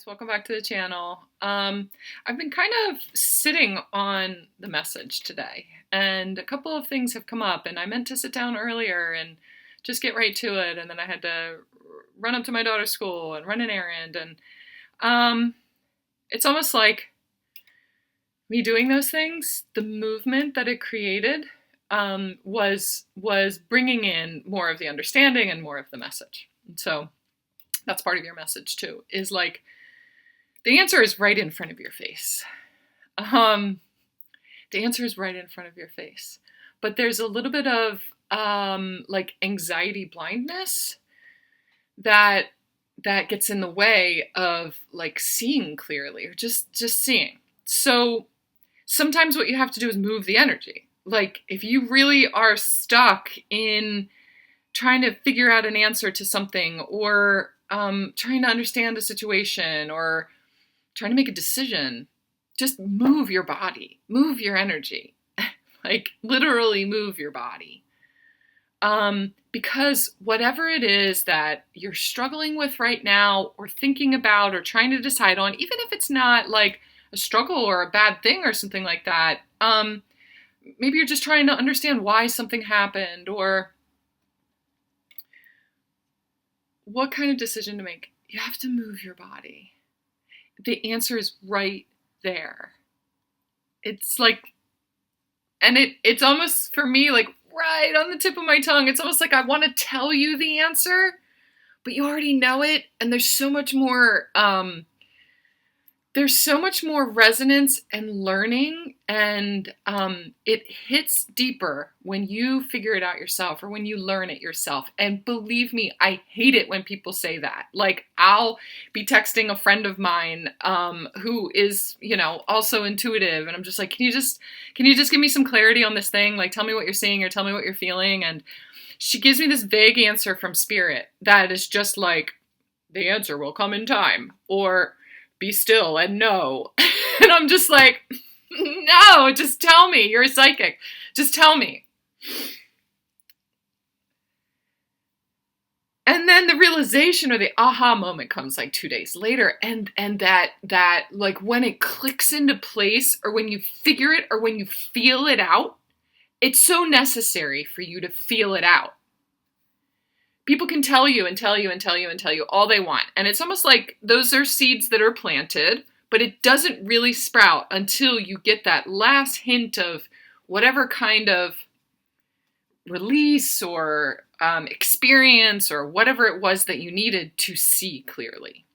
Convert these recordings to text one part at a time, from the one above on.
Welcome back to the channel. I've been kind of sitting on the message today, and a couple of things have come up, and I meant to sit down earlier and just get right to it, and then I had to run up to my daughter's school and run an errand, and it's almost like me doing those things, the movement that it created was bringing in more of the understanding and more of the message. And so that's part of your message too, is like, the answer is right in front of your face. The answer is right in front of your face. But there's a little bit of like anxiety blindness that gets in the way of like seeing clearly or just seeing. So sometimes what you have to do is move the energy. Like if you really are stuck in trying to figure out an answer to something, or trying to understand a situation, or trying to make a decision, just move your body, move your energy, like literally move your body. Because whatever it is that you're struggling with right now, or thinking about, or trying to decide on, even if it's not like a struggle or a bad thing or something like that, maybe you're just trying to understand why something happened, or what kind of decision to make. You have to move your body. The answer is right there. It's like, and it's almost for me like right on the tip of my tongue. It's almost like I want to tell you the answer, but you already know it. And there's so much more resonance and learning, and it hits deeper when you figure it out yourself or when you learn it yourself. And believe me, I hate it when people say that. Like, I'll be texting a friend of mine who is, also intuitive, and I'm just like, can you just give me some clarity on this thing? Like, tell me what you're seeing or tell me what you're feeling. And she gives me this vague answer from spirit that is just like, the answer will come in time, or be still and know. And I'm just like, no, just tell me. You're a psychic. Just tell me. And then the realization or the aha moment comes like 2 days later. And that like when it clicks into place, or when you figure it, or when you feel it out, it's so necessary for you to feel it out. People can tell you and tell you and tell you and tell you all they want. And it's almost like those are seeds that are planted, but it doesn't really sprout until you get that last hint of whatever kind of release or experience or whatever it was that you needed to see clearly.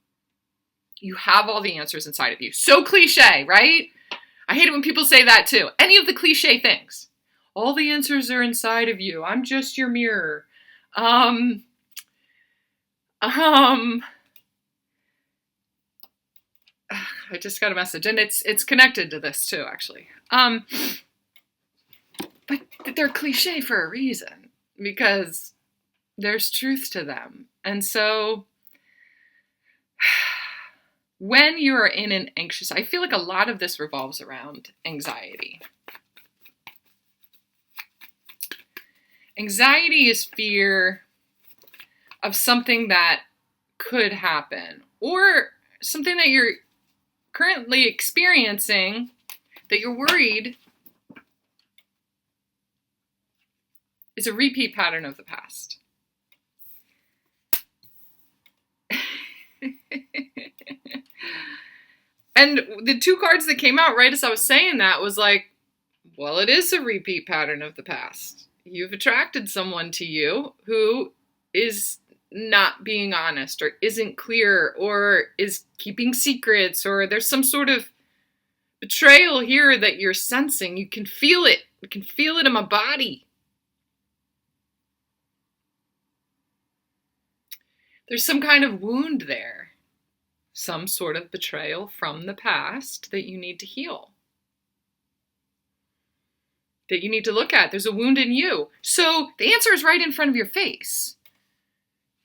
You have all the answers inside of you. So cliche, right? I hate it when people say that too. Any of the cliche things. All the answers are inside of you. I'm just your mirror. I just got a message, and it's connected to this too, actually. But they're cliche for a reason, because there's truth to them. And so when you're in an anxious, I feel like a lot of this revolves around anxiety. Anxiety is fear of something that could happen, or something that you're currently experiencing that you're worried is a repeat pattern of the past. And the two cards that came out right as I was saying that was like, well, it is a repeat pattern of the past. You've attracted someone to you who is not being honest, or isn't clear, or is keeping secrets, or there's some sort of betrayal here that you're sensing. You can feel it. I can feel it in my body. There's some kind of wound there. Some sort of betrayal from the past that you need to heal, that you need to look at. There's a wound in you. So the answer is right in front of your face.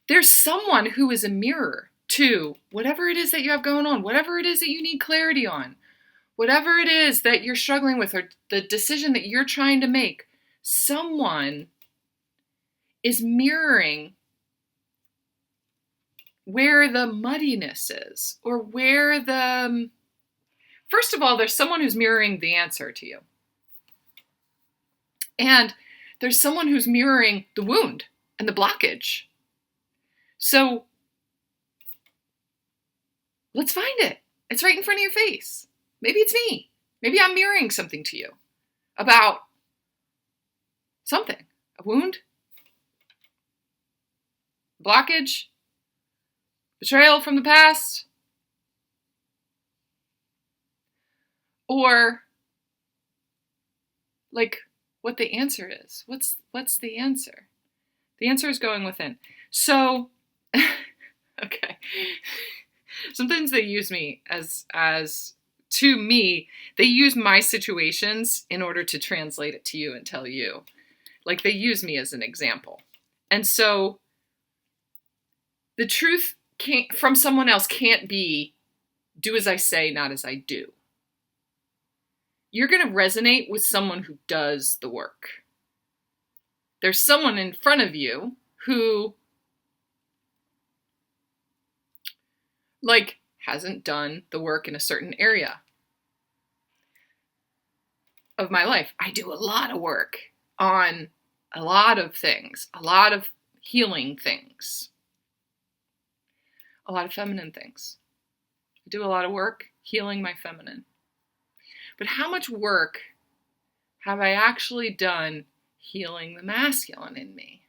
There's someone who is a mirror to whatever it is that you have going on, whatever it is that you need clarity on, whatever it is that you're struggling with, or the decision that you're trying to make. Someone is mirroring where the muddiness is, or where the, first of all, there's someone who's mirroring the answer to you. And there's someone who's mirroring the wound and the blockage. So let's find it. It's right in front of your face. Maybe it's me. Maybe I'm mirroring something to you about something, a wound, blockage, betrayal from the past, or like what the answer is. What's the answer? The answer is going within. So, okay. Sometimes they use me as to me, they use my situations in order to translate it to you and tell you. Like, they use me as an example. And so the truth from someone else can't be do as I say, not as I do. You're going to resonate with someone who does the work. There's someone in front of you who, like, hasn't done the work in a certain area of my life. I do a lot of work on a lot of things, a lot of healing things, a lot of feminine things. I do a lot of work healing my feminine. But how much work have I actually done healing the masculine in me?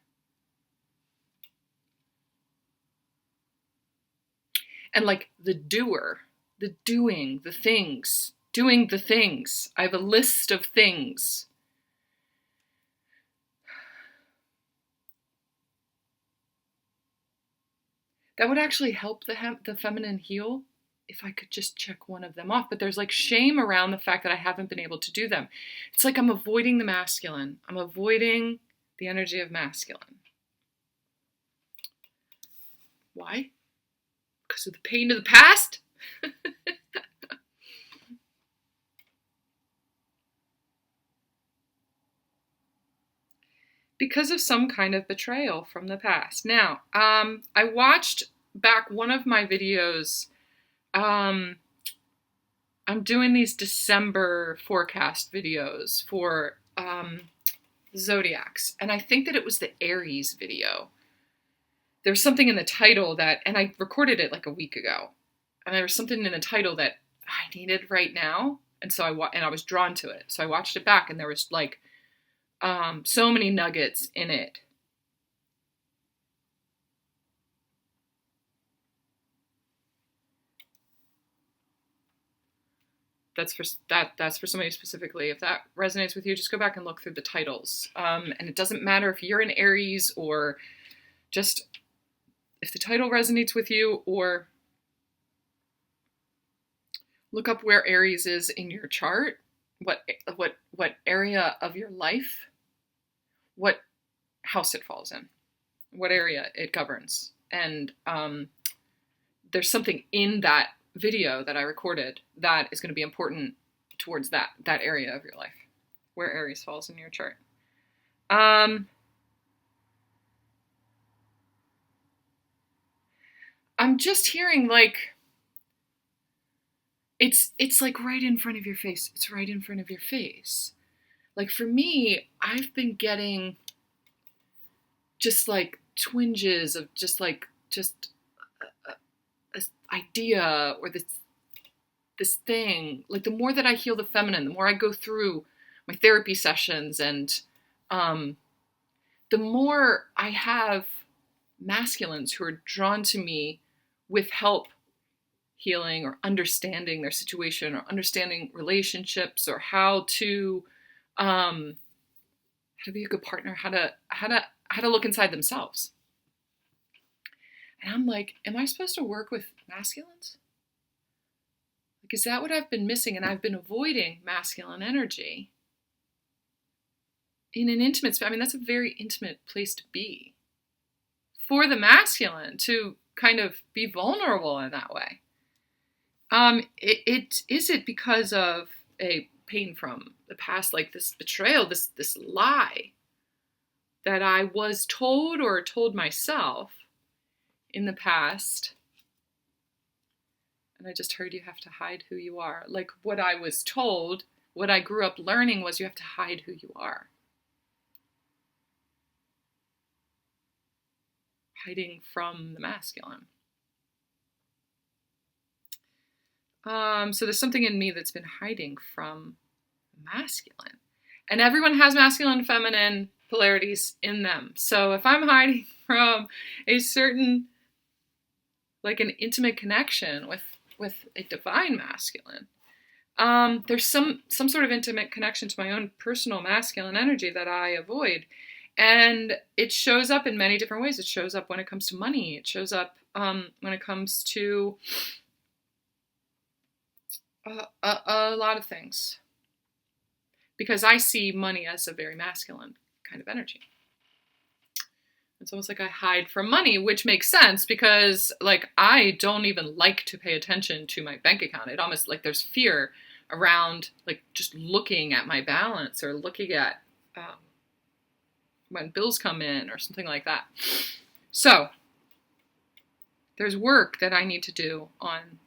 And like the doer, the doing, the things, doing the things. I have a list of things. That would actually help the feminine heal if I could just check one of them off. But there's like shame around the fact that I haven't been able to do them. It's like I'm avoiding the masculine. I'm avoiding the energy of masculine. Why? Because of the pain of the past? Because of some kind of betrayal from the past. Now, I watched back one of my videos. I'm doing these December forecast videos for zodiacs, and I think that it was the Aries video. There's something in the title that, and I recorded it like a week ago, and there was something in the title that I needed right now, and so I was drawn to it. So I watched it back, and there was like so many nuggets in it. That's for somebody specifically. If that resonates with you, just go back and look through the titles. And it doesn't matter if you're in Aries, or just if the title resonates with you, or look up where Aries is in your chart, what area of your life, what house it falls in, what area it governs. And there's something in that video that I recorded that is going to be important towards that area of your life, where Aries falls in your chart. I'm just hearing like it's like right in front of your face. It's right in front of your face. Like for me, I've been getting just like twinges of just a idea or this thing. Like the more that I heal the feminine, the more I go through my therapy sessions, and the more I have masculines who are drawn to me with help healing or understanding their situation or understanding relationships, or how to be a good partner, how to look inside themselves. And I'm like, am I supposed to work with masculines? Like, is that what I've been missing? And I've been avoiding masculine energy in an intimate space. I mean, that's a very intimate place to be for the masculine, to kind of be vulnerable in that way. Is it because of a pain from the past, like this betrayal, this lie that I was told or told myself in the past. And I just heard you have to hide who you are. Like what I was told, what I grew up learning was you have to hide who you are. Hiding from the masculine. So there's something in me that's been hiding from masculine. And everyone has masculine and feminine polarities in them. So if I'm hiding from a certain, like an intimate connection with a divine masculine, there's some sort of intimate connection to my own personal masculine energy that I avoid. And it shows up in many different ways. It shows up when it comes to money. It shows up when it comes to a lot of things. Because I see money as a very masculine kind of energy. It's almost like I hide from money, which makes sense because, like, I don't even like to pay attention to my bank account. It almost, like, there's fear around, like, just looking at my balance or looking at when bills come in or something like that. So, there's work that I need to do on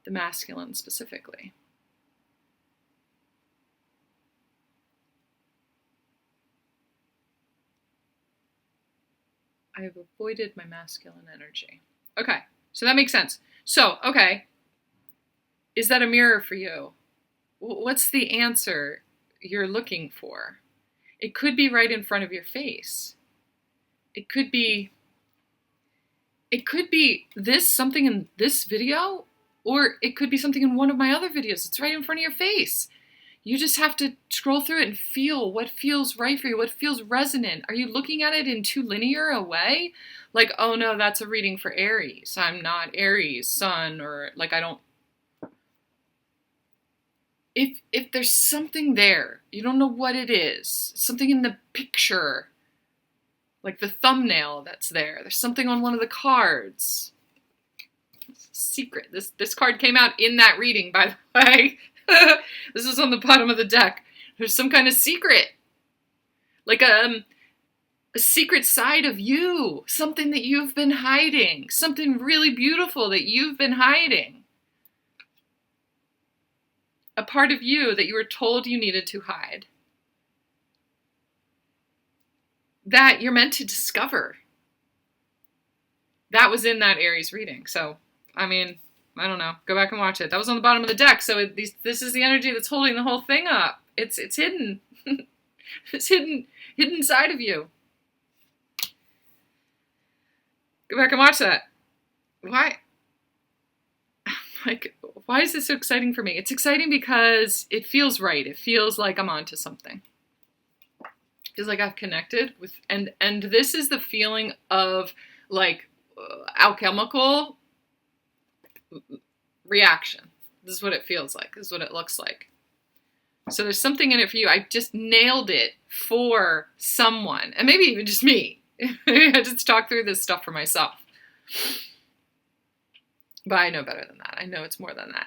the masculine specifically. I have avoided my masculine energy. Okay, so that makes sense. So, okay, is that a mirror for you? What's the answer you're looking for? It could be right in front of your face. It could be this, something in this video, or it could be something in one of my other videos. It's right in front of your face. You just have to scroll through it and feel what feels right for you, what feels resonant. Are you looking at it in too linear a way? Like, oh no, that's a reading for Aries. I'm not Aries, Sun, or like I don't. If there's something there, you don't know what it is, something in the picture, like the thumbnail that's there. There's something on one of the cards. It's a secret. This card came out in that reading, by the way. This is on the bottom of the deck. There's some kind of secret. Like a secret side of you. Something that you've been hiding. Something really beautiful that you've been hiding. A part of you that you were told you needed to hide. That you're meant to discover. That was in that Aries reading. So, I mean, I don't know. Go back and watch it. That was on the bottom of the deck. So this is the energy that's holding the whole thing up. It's hidden. It's hidden inside of you. Go back and watch that. Why? Like, why is this so exciting for me? It's exciting because it feels right. It feels like I'm onto something. It feels like I've connected with, and this is the feeling of like alchemical reaction. This is what it feels like. This is what it looks like. So there's something in it for you. I just nailed it for someone, and maybe even just me. I just talk through this stuff for myself. But I know better than that. I know it's more than that.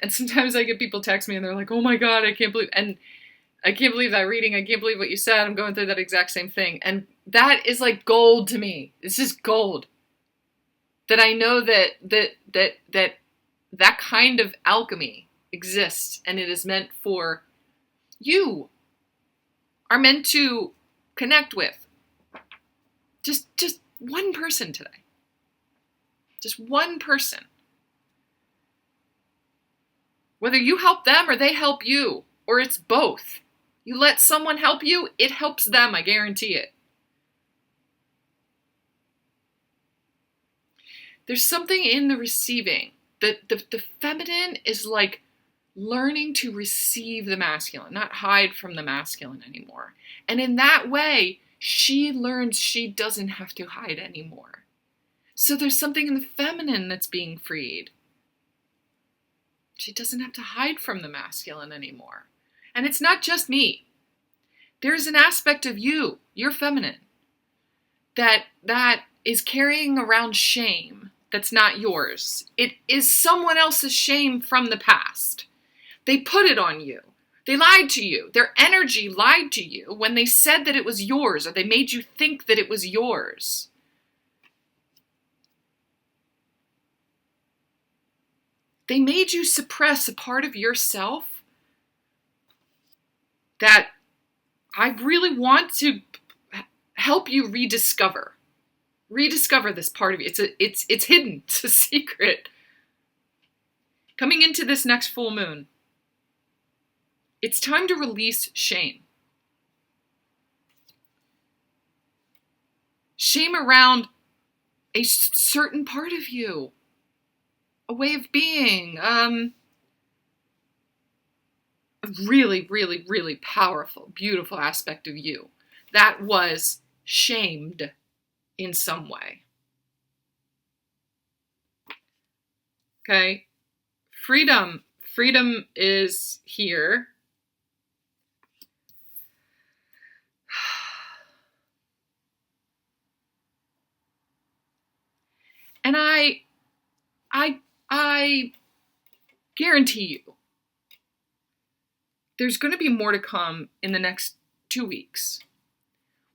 And sometimes I get people text me and they're like, oh my God, I can't believe that reading. I can't believe what you said. I'm going through that exact same thing. And that is like gold to me. It's just gold. That I know that kind of alchemy exists and it is meant for you. Are meant to connect with. Just one person today. Just one person. Whether you help them or they help you, or it's both. You let someone help you, it helps them, I guarantee it. There's something in the receiving. The feminine is like learning to receive the masculine, not hide from the masculine anymore. And in that way, she learns she doesn't have to hide anymore. So there's something in the feminine that's being freed. She doesn't have to hide from the masculine anymore. And it's not just me. There's an aspect of you, you're feminine, that is carrying around shame that's not yours. It is someone else's shame from the past. They put it on you. They lied to you. Their energy lied to you when they said that it was yours, or they made you think that it was yours. They made you suppress a part of yourself that I really want to help you rediscover. Rediscover this part of you. It's hidden. It's a secret. Coming into this next full moon, it's time to release shame. Shame around a certain part of you, a way of being, a really, really, really powerful, beautiful aspect of you that was shamed in some way. Okay? Freedom is here. And I guarantee you, there's going to be more to come in the next 2 weeks.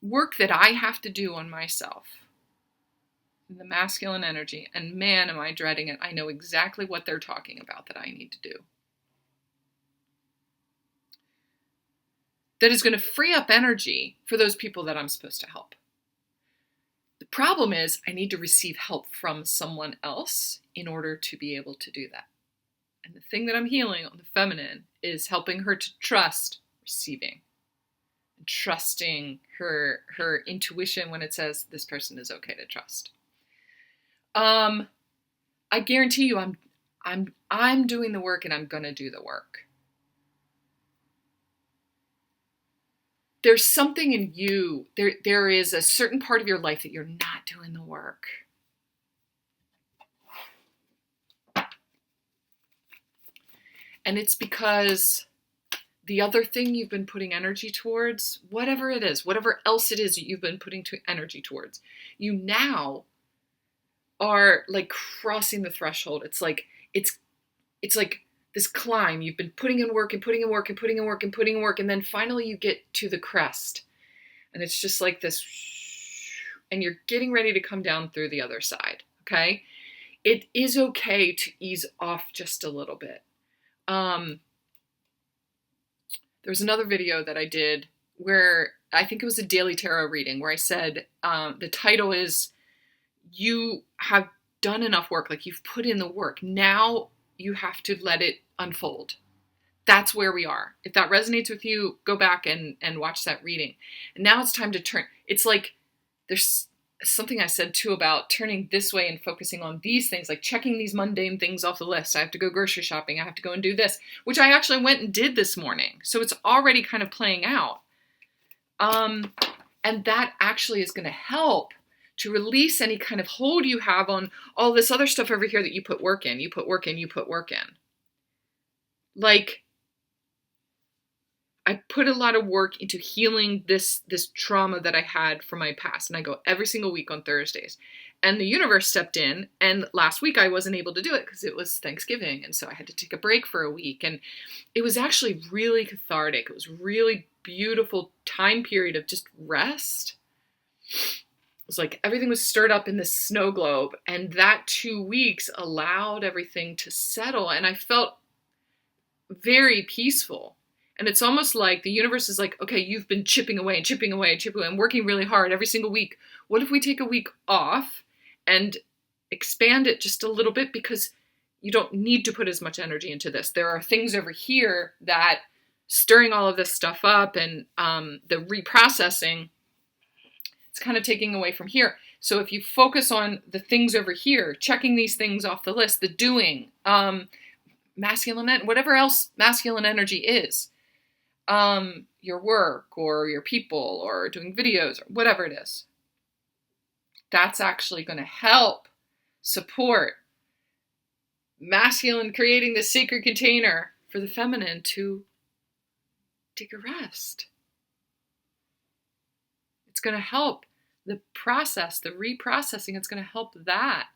Work that I have to do on myself. The masculine energy. And man, am I dreading it. I know exactly what they're talking about that I need to do. That is going to free up energy for those people that I'm supposed to help. The problem is I need to receive help from someone else in order to be able to do that. And the thing that I'm healing on the feminine is helping her to trust receiving. And trusting her intuition when it says this person is okay to trust. I guarantee you I'm doing the work and I'm gonna do the work. There's something in you, there is a certain part of your life that you're not doing the work. And it's because the other thing you've been putting energy towards, whatever it is, whatever else it is that you've been putting energy towards, you now are like crossing the threshold. It's like this climb. You've been putting in work and putting in work and putting in work and putting in work, and then finally you get to the crest. And it's just like this, and you're getting ready to come down through the other side, okay? It is okay to ease off just a little bit. There was another video that I did where I think it was a daily tarot reading where I said, the title is, you have done enough work, like you've put in the work. Now you have to let it unfold. That's where we are. If that resonates with you, go back and watch that reading. And now it's time to turn. It's like there's something I said too about turning this way and focusing on these things, like checking these mundane things off the list. I have to go grocery shopping. I have to go and do this, which I actually went and did this morning. So it's already kind of playing out. And that actually is going to help to release any kind of hold you have on all this other stuff over here that you put work in. You put work in. Like, I put a lot of work into healing this trauma that I had from my past. And I go every single week on Thursdays. And the universe stepped in. And last week I wasn't able to do it because it was Thanksgiving. And so I had to take a break for a week. And it was actually really cathartic. It was really beautiful time period of just rest. It was like everything was stirred up in this snow globe. And that 2 weeks allowed everything to settle. And I felt very peaceful. And it's almost like the universe is like, okay, you've been chipping away and working really hard every single week. What if we take a week off and expand it just a little bit, because you don't need to put as much energy into this. There are things over here that stirring all of this stuff up and the reprocessing, it's kind of taking away from here. So if you focus on the things over here, checking these things off the list, the doing, masculine, whatever else masculine energy is, your work or your people or doing videos or whatever it is, that's actually going to help support masculine creating the sacred container for the feminine to take a rest. It's going to help the process, the reprocessing. It's going to help that.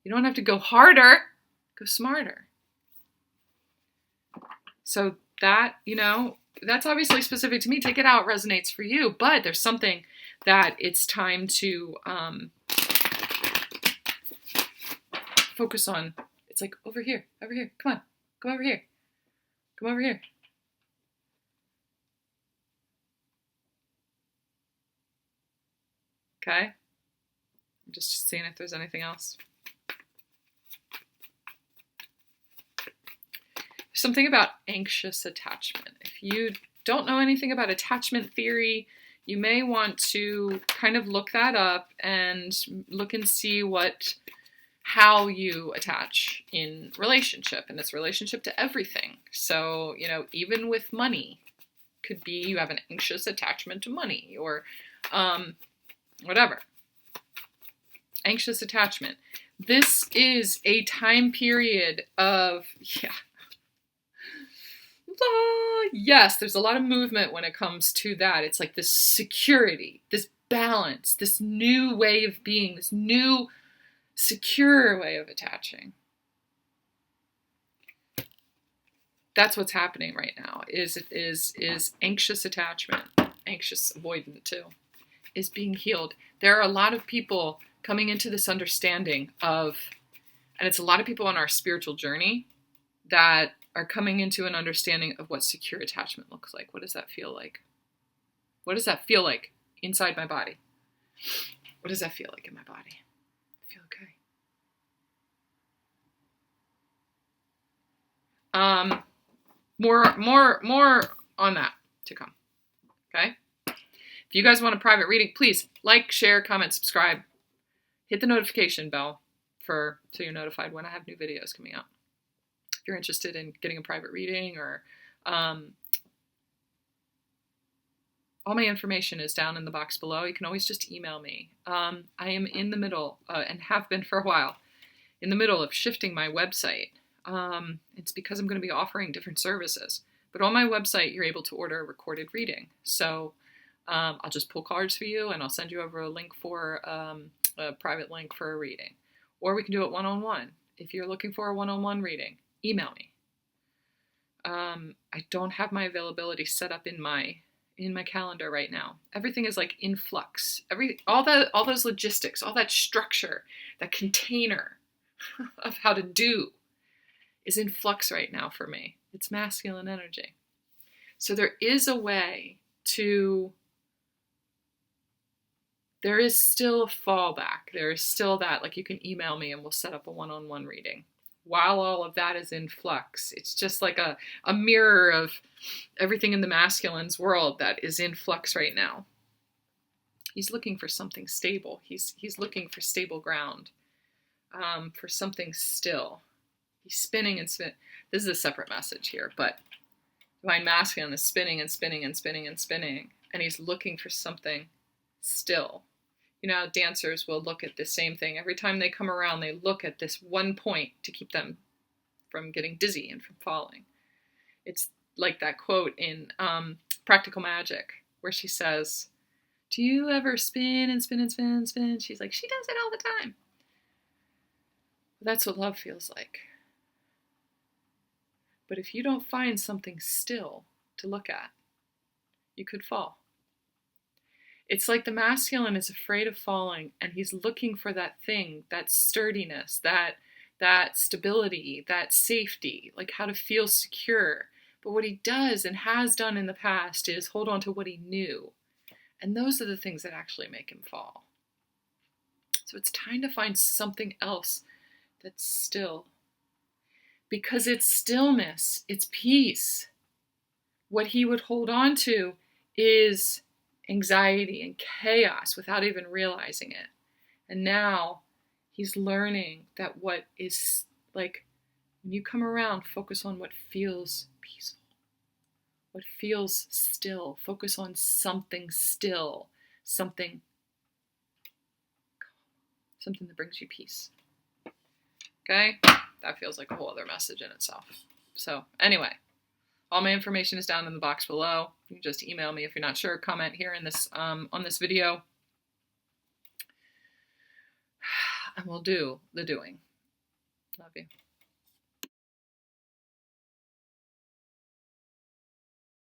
You don't have to go harder, go smarter. So that, that's obviously specific to me. Take it out, resonates for you, but there's something that it's time to focus on. It's like, over here, come on, come over here, come over here. Okay? I'm just seeing if there's anything else. Something about anxious attachment. If you don't know anything about attachment theory, you may want to kind of look that up and look and see how you attach in relationship, and it's relationship to everything. So, even with money, could be you have an anxious attachment to money, or whatever. Anxious attachment. This is a time period of, yes, there's a lot of movement when it comes to that. It's like this security, this balance, this new way of being, this new secure way of attaching. That's what's happening right now, is anxious attachment, anxious avoidant too, is being healed. There are a lot of people coming into this understanding of, and it's a lot of people on our spiritual journey that are coming into an understanding of what secure attachment looks like. What does that feel like? What does that feel like inside my body? What does that feel like in my body? I feel okay. More on that to come. Okay? If you guys want a private reading, please like, share, comment, subscribe. Hit the notification bell so you're notified when I have new videos coming out. If you're interested in getting a private reading, or all my information is down in the box below. You can always just email me. I am in the middle, and have been for a while, in the middle of shifting my website. It's because I'm going to be offering different services. But on my website, you're able to order a recorded reading. So I'll just pull cards for you, and I'll send you over a link for a private link for a reading. Or we can do it one-on-one. If you're looking for a one-on-one reading, email me. I don't have my availability set up in my calendar right now. Everything is like in flux. All those logistics, all that structure, that container of how to do is in flux right now for me. It's masculine energy. So there is a way there is still a fallback. There is still that, like, you can email me and we'll set up a one-on-one reading. While all of that is in flux, it's just like a mirror of everything in the masculine's world that is in flux right now. He's looking for something stable. He's looking for stable ground, for something still. He's spinning and spinning. This is a separate message here, but Divine Masculine is spinning and spinning and spinning and spinning, and he's looking for something still. Dancers will look at the same thing. Every time they come around, they look at this one point to keep them from getting dizzy and from falling. It's like that quote in Practical Magic, where she says, "Do you ever spin and spin and spin and spin?" She's like, she does it all the time. That's what love feels like. But if you don't find something still to look at, you could fall. It's like the masculine is afraid of falling, and he's looking for that thing, that sturdiness, that stability, that safety, like how to feel secure. But what he does and has done in the past is hold on to what he knew. And those are the things that actually make him fall. So it's time to find something else that's still. Because it's stillness, it's peace. What he would hold on to is anxiety and chaos without even realizing it. And now he's learning that what is, like, when you come around, focus on what feels peaceful, what feels still. Focus on something still, something that brings you peace. Okay? That feels like a whole other message in itself. So anyway, all my information is down in the box below. You can just email me if you're not sure. Comment here in this on this video, and we'll do the doing. Love you.